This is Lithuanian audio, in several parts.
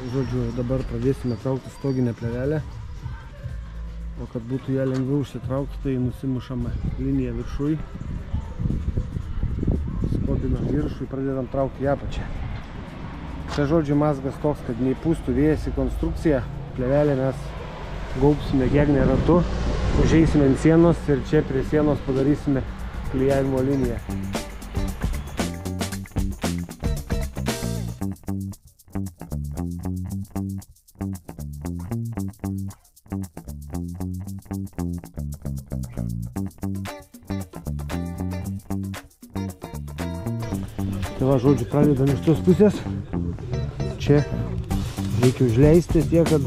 Žodžiu, dabar pradėsime traukti stoginę plėvelę. O kad būtų ją lengviau užsitraukti, tai nusimušame liniją viršui. Skobinam viršui, pradedam traukti į apačią. Čia, žodžiu, mazgas toks, kad neįpūstų vėjas į konstrukciją. Plėvelę mes gaubsime gegnę ratu, užeisime ant sienos ir čia prie sienos padarysime klijavimo liniją. Tai va, žodžiu, pradedam iš tos pusės. Čia reikia užleisti tiek, kad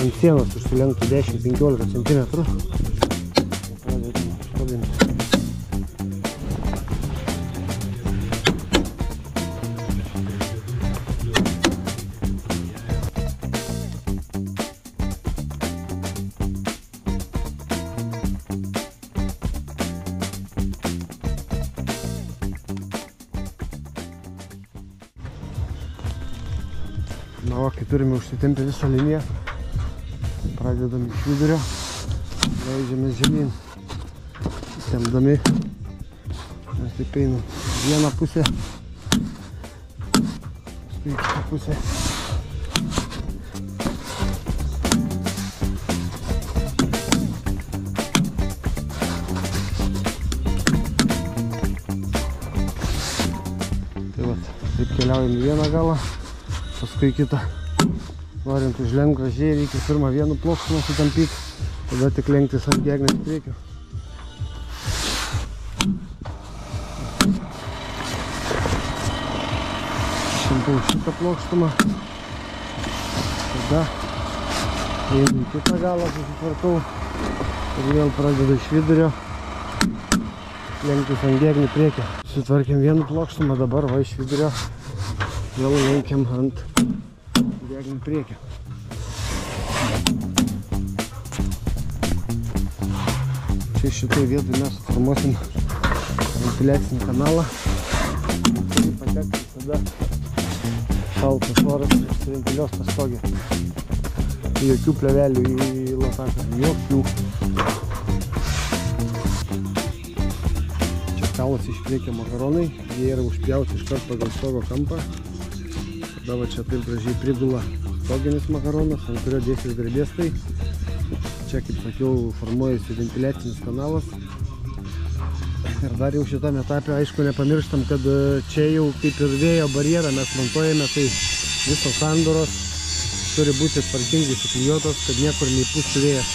ant sienos užsilenktų 10-15 cm. Pradedam skobinti. Na, o kai turime užsitempę visą liniją, pradedam iš vidurio, leidžiamės žemyn, tempdami, mes taip einam vieną pusę, paskui kitą pusę. Tai vat, taip keliaujam į vieną galą. Paskui kitą. Norint užlenkt gražiai, reikia pirmą vienu plokštumą sutampyti, tada tik lenktis ant gegnės priekio. Tampau šitą plokštumą, tada einu į kitą galą, susitvarkau ir vėl pradedu iš vidurio lenktis ant gegnį priekio. Susitvarkėm vienu plokštumą, dabar va iš vidurio vėl lenkiam ant gegnį priekio. Čia šitoj vietoj mes suformuosim ventiliacinį kanalą, kurį pateks visada šaltas oras ir suventiliuos pastogę. Jokių plėvelių į lataką, jokių. Čia kalasi iš priekio makaronai, jie yra užpjauti iškart pagal stogo kampą. Tada va čia taip gražiai prigula stoginis makaronas, ant kurio dėsis grebėstai. Čia, kaip sakiau, formuojasi ventiliacinis kanalas. Ir dar jau šitame etape, aišku, nepamirštam, kad čia jau kaip ir vėjo barjerą mes montuojame, tai visos sandaros turi būti tvarkingai suklijuotos, kad niekur neįpūstų vėjas.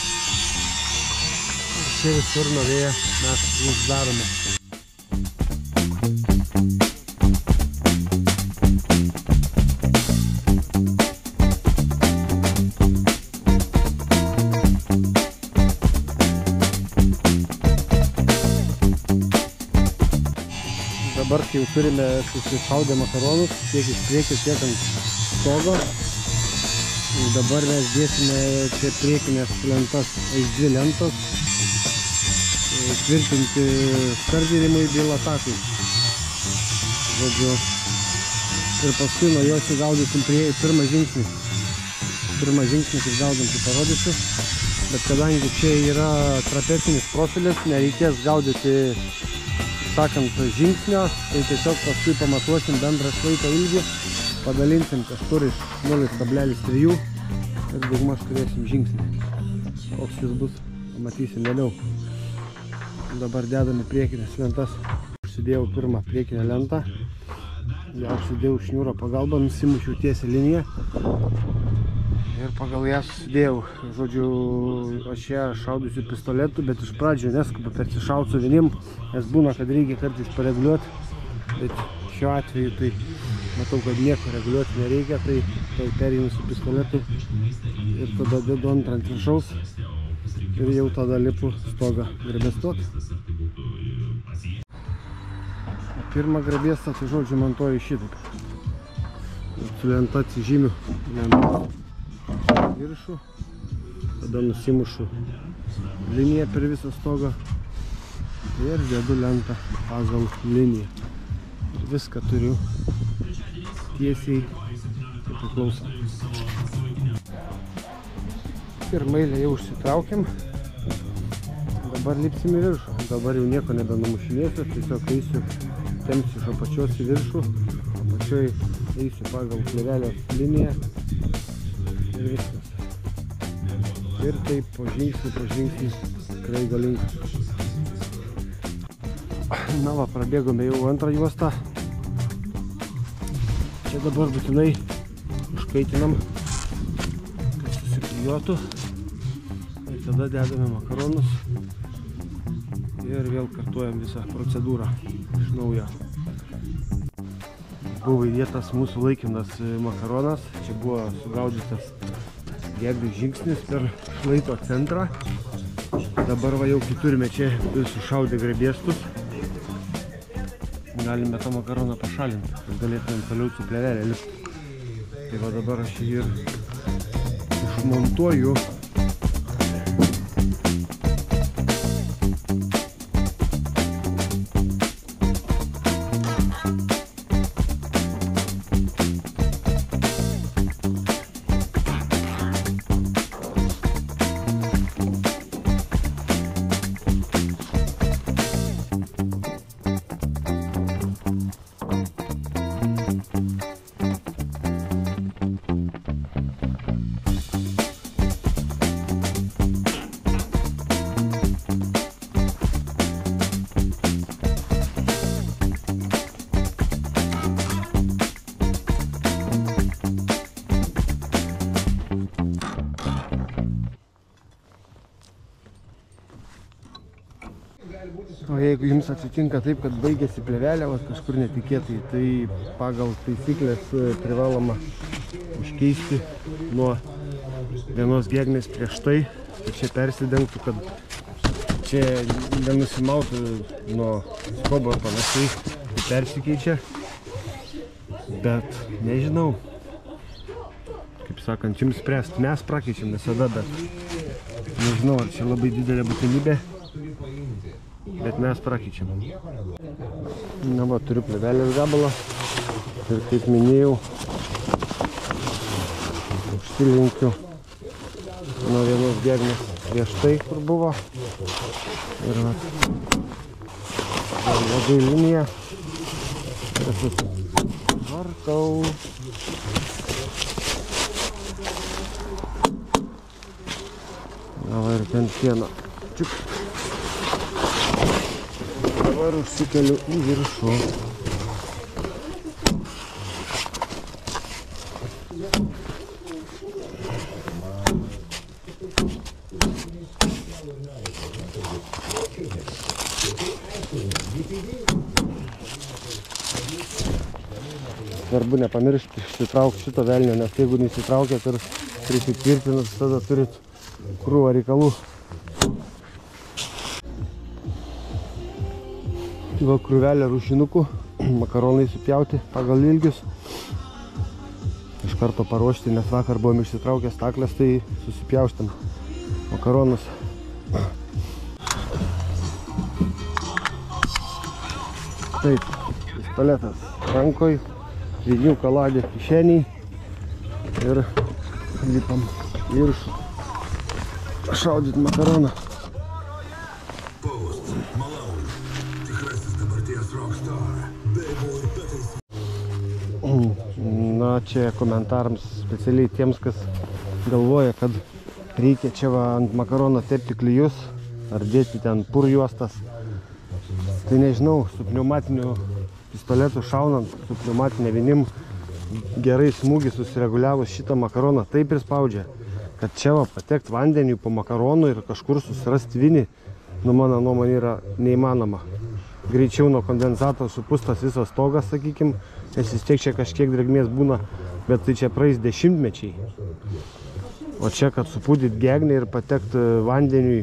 Čia visur nuo vėjo mes uždarome. Dabar, kai jau turime susispaudę makaronus, tiek iš priekio, tiek ant stogo, dabar mes dėsime čia priekinės lentas, H2 lentos, tvirtinti skardinimui bei latakui. Žodžiu, ir paskui nuo jos įgaudysim pirmą žingsnį. Pirmą žingsnį, kaip gaudom, tai parodysiu. Bet kadangi čia yra trapecinis profilis, nereikės gaudyti sakant žingsnio, tai tiesiog paskui pamatuosim bendrą šlaito ilgį, padalinsim kažkur iš 0,3 ir daugmaž turėsim žingsnį. Koks jis bus, pamatysim vėliau. Dabar dedame priekinės lentas. Užsidėjau pirmą priekinę lentą, ją užsidėjau šniūro pagalba, nusimušiau tiesią liniją ir pagal ją susidėjau. Žodžiu, aš ją šaudysiu pistoletu, bet iš pradžio neskubu persišaut su vienim, nes būna, kad reikia kartais pareguliuoti, bet šiuo atveju tai matau, kad nieko reguliuoti nereikia, tai pereinu su pistoletu ir tada dedu ant viršaus ir jau tada lipu stogą grebestuoti. Pirmą grebestą, tai žodžiu, montuoju šitaip. Su lenta atsižymiu lentą viršų, tada nusimušu liniją per visą stogą ir dedu lentą pagal liniją. Ir viską turiu tiesiai, kaip priklauso. Ir mailę jau užsitraukiam. Dabar lipsim į viršų. Dabar jau nieko nebenumušinėsiu, tiesiog eisiu, tempsiu iš apačios į viršų. Apačioj eisiu pagal plėvelės liniją. Ir viskas. Ir taip po žingsnį Kreigo link. Na va, prabėgome jau antrą juostą. Čia dabar būtinai užkaitinam, kad susiklijuotų. Ir tada dedame makaronus ir vėl kartuojam visą procedūrą iš naujo. Buvo įdėtas mūsų laikinas makaronas. Čia buvo sugaudytas geglių žingsnis per šlaito centrą. Dabar va jau turime čia sušaudę grebėstus. Galime tą makaroną pašalinti, kad galėtumėm toliau su plėvelė lipti. Tai va dabar aš jį ir išmontuoju. O jeigu jums atsitinka taip, kad baigėsi plėvelė kažkur netikėtai, tai pagal taisyklės privaloma užkeisti nuo vienos gegnės prieš tai, kad čia persidengtų, kad čia nenusimautų nuo skobo ar panašiai, tai persikeičia. Bet nežinau, kaip sakant, jums spręsti, mes prakeičiam visada, bet nežinau, ar čia labai didelė būtinybė. Bet mes prakeičiam. Na va, turiu plėvelės gabalą ir kaip minėjau, užsilenkiu nuo vienos gegnės prieš tai, kur buvo. Ir va, labai liniją ir susitvarkau. Na va, ir ten sieną. Čiuk. Dabar užsikeliu į viršų. Svarbu nepamiršti išsitraukti šito velnio, nes jeigu neįsitraukėt ir prisitvirtinat, tada turit krūvą reikalų. Va, krūvelė rūšinukų, makaronai supjauti pagal ilgius. Iš karto paruošti, nes vakar buvom išsitraukę staklės, tai susipjaustam makaronus. Taip, pistoletas rankoj, vinių kaladė kišeniai ir lipam viršų šaudyt makaroną. Na, čia komentarams specialiai tiems, kas galvoja, kad reikia čia va ant makarono tepti klijus ar dėti ten purjuostas. Tai nežinau, su pneumatiniu pistoletu šaunant, su pneumatinė vinim gerai smūgį susireguliavus šitą makaroną taip prispaudžia, kad čia va patekt vandeniu po makaronų ir kažkur susirasti vinį, nu mano nuomonė yra neįmanoma. Greičiau nuo kondensato supustas visas stogas, sakykim, nes vis tiek čia kažkiek drėgmės būna, bet tai čia praeis dešimtmečiai. O čia, kad supūdyt gegnį ir patekt vandeniui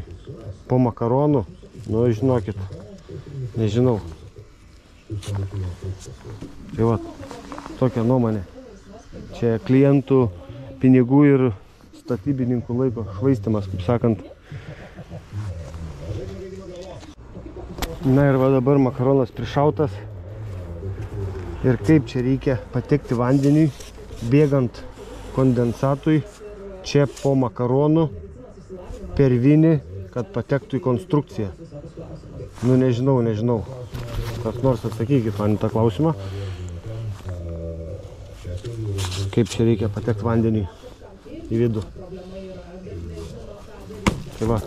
po makaronų, nu žinokit, nežinau. Tai va, tokia nuomonė. Čia klientų pinigų ir statybininkų laiko švaistymas, kaip sakant. Na ir va dabar makaronas prišautas. Ir kaip čia reikia patekti vandeniui, bėgant kondensatui, čia po makaronų per vinį, kad patektų į konstrukciją? Nu, nežinau. Kas nors atsakykit man į tą klausimą. Kaip čia reikia patekti vandenį į vidų. Tai va.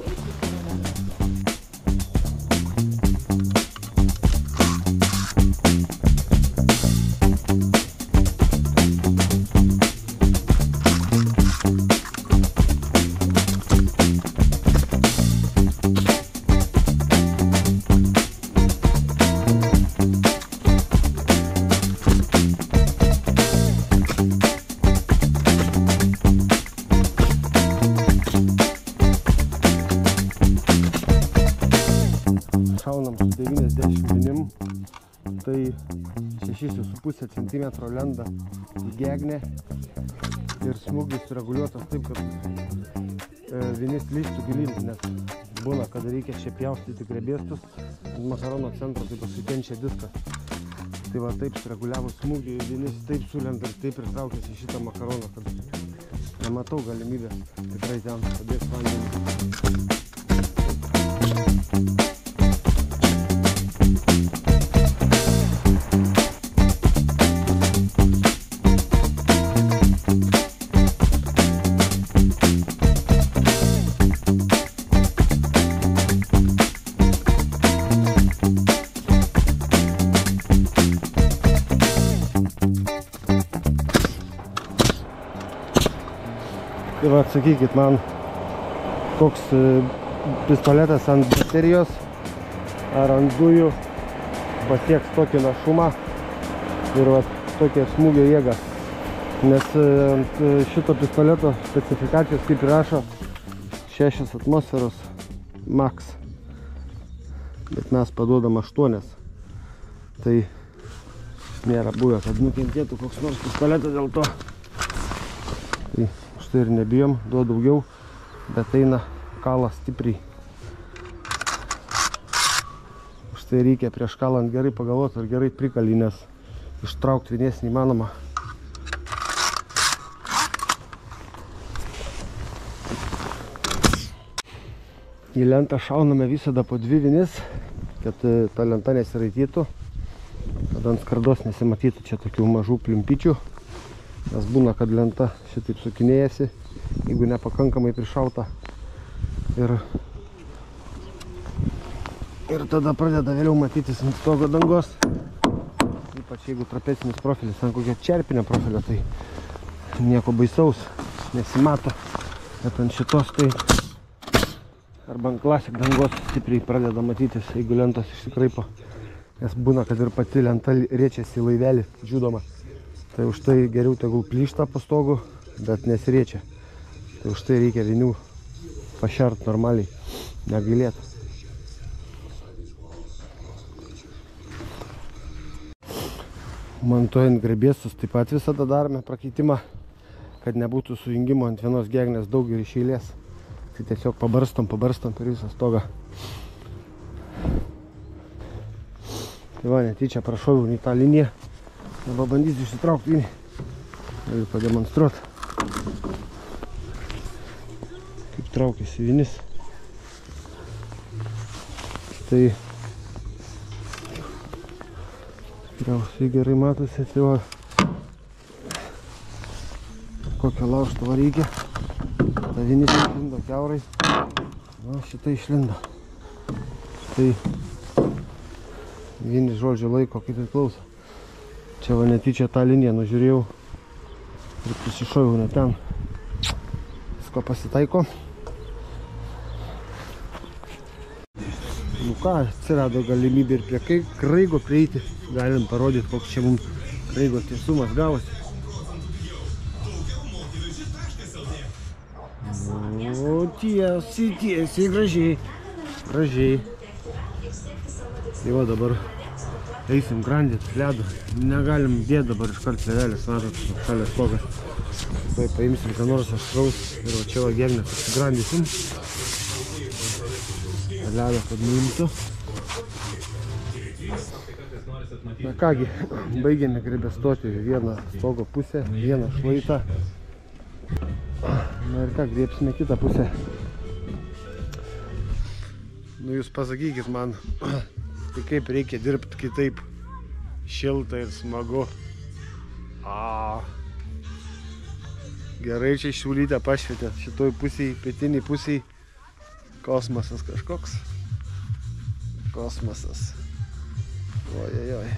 Šaunam su 90 vinim, tai 6,5 cm lenda į gegnę ir smūgis reguliuotas taip, kad vinis lįstų gilin, nes būna, kad reikia čia pjaustyti grebėstus ant makarono centro, tai pasikenčia diskas. Tai va taip sureguliavus smūgį, vinis taip sulenda ir taip pritraukėsi šitą makaroną, kad nematau galimybės tikrai ten padėti vandenį. Tai va, atsakykit man, koks pistoletas ant baterijos ar ant dujų pasieks tokį našumą ir va, tokią smūgio jėgą. Nes ant šito pistoleto specifikacijos kaip rašo 6 atmosferos max, bet mes paduodam 8. Tai nėra buvę, kad nukentėtų koks nors pistoletas dėl to. Tai štai ir nebijom, duoda daugiau, bet eina kala stipriai. Štai reikia prieš kalant gerai pagalvoti, ar gerai prikalį, nes ištraukti vinies neįmanoma. Į lentą šauname visada po 2 vinis, kad ta lenta nesiraitytų, kad ant skardos nesimatytų čia tokių mažų pliumpyčių. Nes būna, kad lenta šitaip sukinėjasi, jeigu nepakankamai prišauta. Ir tada pradeda vėliau matytis ant stogo dangos. Ypač jeigu trapecinis profilis, ant kokio čerpinio profilio, tai nieko baisaus nesimato. Bet ant šitos tai arba ant klasik dangos stipriai pradeda matytis, jeigu lentos išsikraipo. Nes būna, kad ir pati lenta riečiasi į laivelį džiūdoma. Tai už tai geriau tegul plyšta po stogu, bet nesiriečia. Tai už tai reikia vinių pašert normaliai, negailėt. Montuojant grebėstus taip pat visada darome prakeitimą, kad nebūtų sujungimo ant vienos gegnės daug ir iš eilės. Tai tiesiog pabarstom per visą stogą. Tai va, netyčia prašoviau į tą liniją. Dabar bandysiu išsitraukti vinį. Galiu pademonstruoti, kaip traukiasi vinis. Tai tikriausiai gerai matosi, tai va, kokio laužtuvo reikia. Ta vinis išlindo kiaurai. Na, šitą išlindo. Tai vinis žodžio laiko kaip priklauso. Čia va netyčia tą liniją nužiūrėjau ir prisišoviau ne ten. Visko pasitaiko. Nu ką, atsirado galimybė ir prie kraigo prieiti. Galim parodyti, koks čia mums kraigo tiesumas gavosi. O tiesiai, gražiai. Tai va dabar eisim grandyt ledą. Negalim dėti dabar iškart levelės, matot, šalia stogas. Tai paimsim ką nors aštraus ir va čia va gegnę pasigrandysim. Ledą kad nuimtų. Na kągi, baigėme grebestoti vieną stogo pusę, vieną šlaitą. Na ir ką, griebsime kitą pusę. Nu jūs pasakykit man, tai kaip reikia dirbti kitaip, šilta ir smagu. Gerai čia šiaulytę pašvietė, šitoj pusėj, pietiniai pusėj, kosmosas kažkoks. Kosmosas. Ojojoj.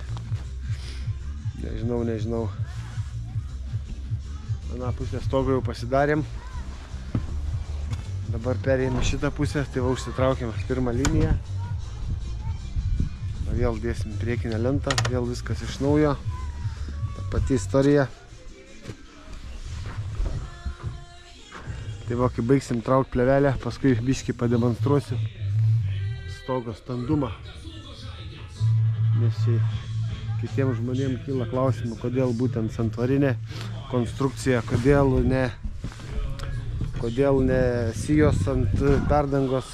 Nežinau. Aną pusę stogą jau pasidarėm. Dabar perėjame šitą pusę, tai va užsitraukėm pirmą liniją. Vėl dėsim priekinę lentą, vėl viskas iš naujo. Ta pati istorija. Tai va, kai baigsim traukti plevelę, paskui biškį pademonstruosiu stogo standumą. Nes čia kitiems žmonėms kyla klausimų, kodėl būtent santvarinė konstrukcija, kodėl ne sijos ant perdangos,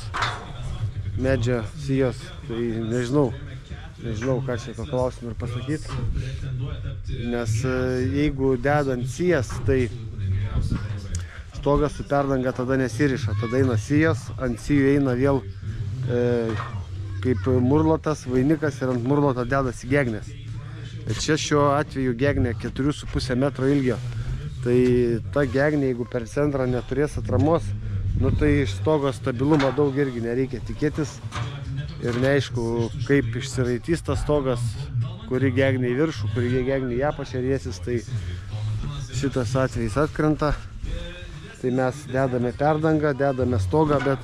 medžio sijos. Tai nežinau, ką čia to klausimą ir pasakyti. Nes jeigu dedant sijas, tai stogas su perdanga tada nesiriša, tada eina sijos, ant sijų eina vėl kaip murlotas, vainikas ir ant murloto dedasi gegnės. Ir čia šiuo atveju gegnė 4,5 metro ilgio. Tai ta gegnė, jeigu per centrą neturės atramos, nu tai iš stogo stabilumo daug irgi nereikia tikėtis. Ir neaišku, kaip išsiraitys tas stogas, kuri gegnė į viršų, kuri gegnė į apačią rėsis, tai šitas atvejis atkrenta. Tai mes dedame perdangą, dedame stogą, bet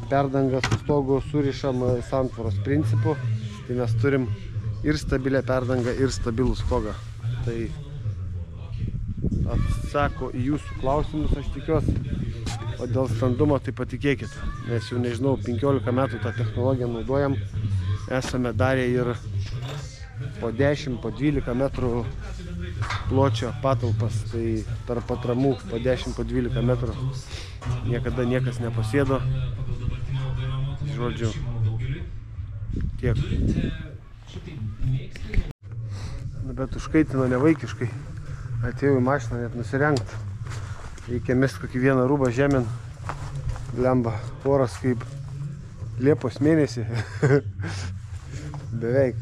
perdangą su stogu surišam santvaros principu. Tai mes turim ir stabilę perdangą, ir stabilų stogą. Tai atsako į jūsų klausimus, aš tikiuosi. O dėl standumo tai patikėkit. Mes jau nežinau, 15 metų tą technologiją naudojam. Esame darę ir po 10, po 12 metrų pločio patalpas. Tai tarp atramų po 10, po 12 metrų niekada niekas nepasėdo. Žodžiu, tiek. Bet užkaitino nevaikiškai. Atėjau į mašiną net nusirengt. Reikia mest kokį vieną rūbą žemėn. Blemba, oras kaip Liepos mėnesį. Beveik.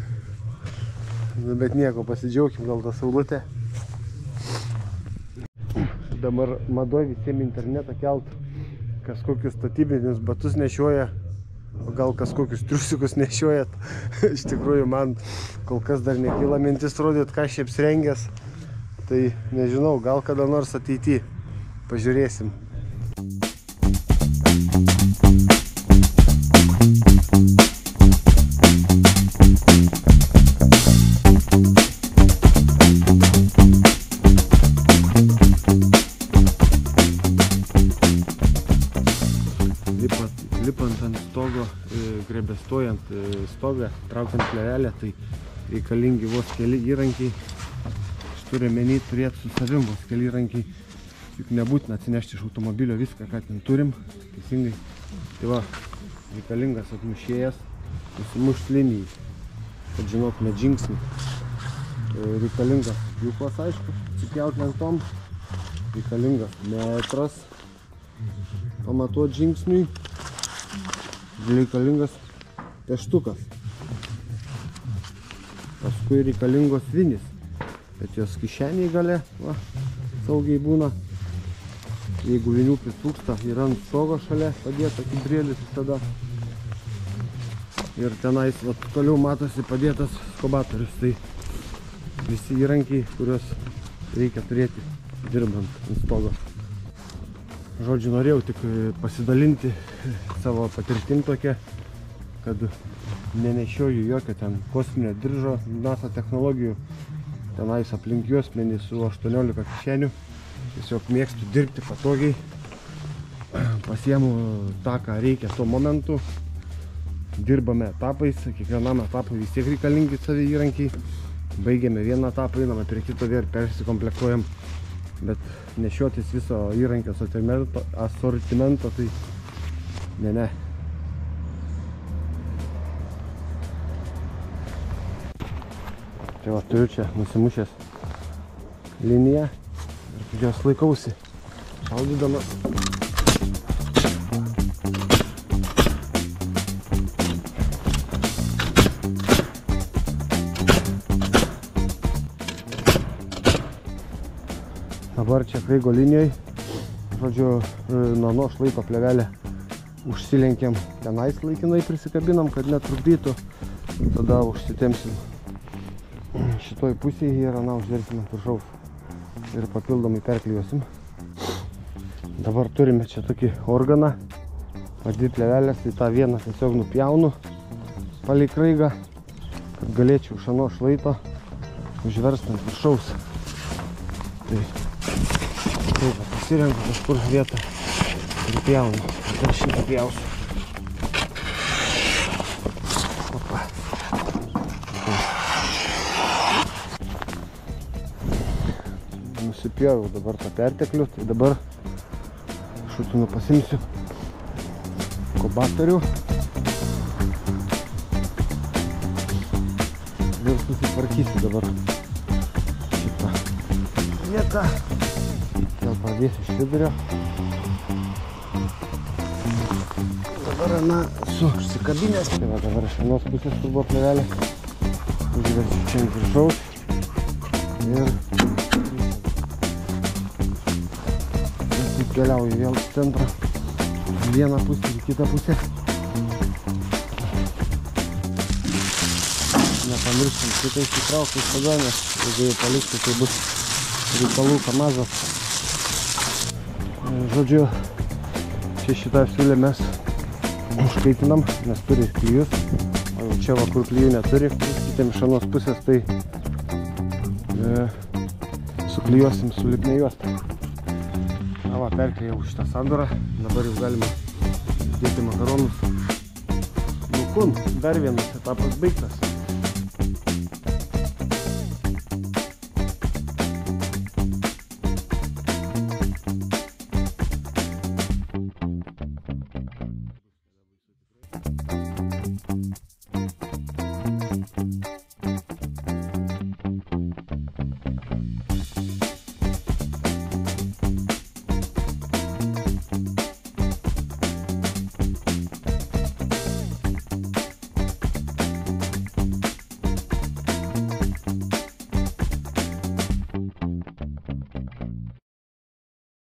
Bet nieko, pasidžiaugim gal tą saulutę. Dabar madoj visiems internetą kelt, kas kokius statybinius batus nešioja, o gal kas kokius triusikus nešioja. Iš tikrųjų man kol kas dar nekyla mintis rodyt, ką aš čia apsirengęs. Tai nežinau, gal kada nors ateity. Pažiūrėsim. Lipant ant stogo, grebestojant stogą, traukiant plevelę, tai reikalingi vos keli įrankiai. Turi menį turėti su savim vos keli įrankiai. Juk nebūtina atsinešti iš automobilio viską, ką ten turim. Teisingai. Tai va, reikalingas atmušėjas, nusimušt linijai, kad žinotume žingsnį. Reikalingas pjūklas, aišku, atsipjaut lentom. Reikalingas metras pamatuot žingsniui. Reikalingas peštukas. Paskui reikalingos vinis. Bet jos kišeniai gale, va, saugiai būna. Jeigu vinių pritrūksta, yra ant stogo šalia padėta kibrėlis visada. Ir tenais va, toliau matosi padėtas skobatorius. Tai visi įrankiai, kuriuos reikia turėti dirbant ant stogo. Žodžiu, norėjau tik pasidalinti savo patirtim tokia, kad nenešioju jokio ten kosminio diržo, NASA technologijų. Tenais aplink juosmenį su 18 kišenių. Tiesiog mėgstu dirbti patogiai. Pasiemu tą, ką reikia tuo momentu. Dirbame etapais. Kiekvienam etapui vis tiek reikalingi savi įrankiai. Baigiame vieną etapą, einame prie kito vėl persikomplektuojam. Bet nešiotis viso įrankio asortimento, tai ne. Tai va, turiu čia nusimušęs liniją ir jos laikausi šaudydamas. Dabar čia Kraigo linijoje, žodžiu, nuo šlaito plėvelę užsilenkiam, tenais laikinai prisikabinam, kad netrukdytų, tada užsitemsim šitoj pusėje ir užversim ant viršaus ir papildomai perklijuosim. Dabar turime čia tokį organą, dvi plėvelės, tai tą vieną tiesiog nupjaunu palei Kraigą, kad galėčiau iš ano šlaito užverst ant viršaus. Tai taip, pasirenku kažkur vietą ir pjaunu. Dar šitą pjausiu. Opa. Nusipjoviau dabar tą perteklių, tai dabar šutinu pasimsiu kobatorių ir susitvarkysiu dabar šitą vietą. Vėl pradėsiu iš vidurio. Dabar esu užsikabinęs. Tai va, dabar iš vienos pusės, kur buvo plėvelė, užversiu čia ant viršaus ir keliauju vėl į centrą, vieną pusę į kitą pusę. Nepamirštam šitą įsitraukti tada, nes jeigu jau palikti, tai bus reikalų kamazas. Žodžiu, čia šitą siūlę mes užkaitinam, nes turi klijus, o jau čia va, kur klijų neturi, kitėm iš anos pusės, tai suklijuosim su lipnia juosta. Na va, perklijau šitą sandorą, dabar jau galima dėti makaronus. Nukun, dar vienas etapas baigtas.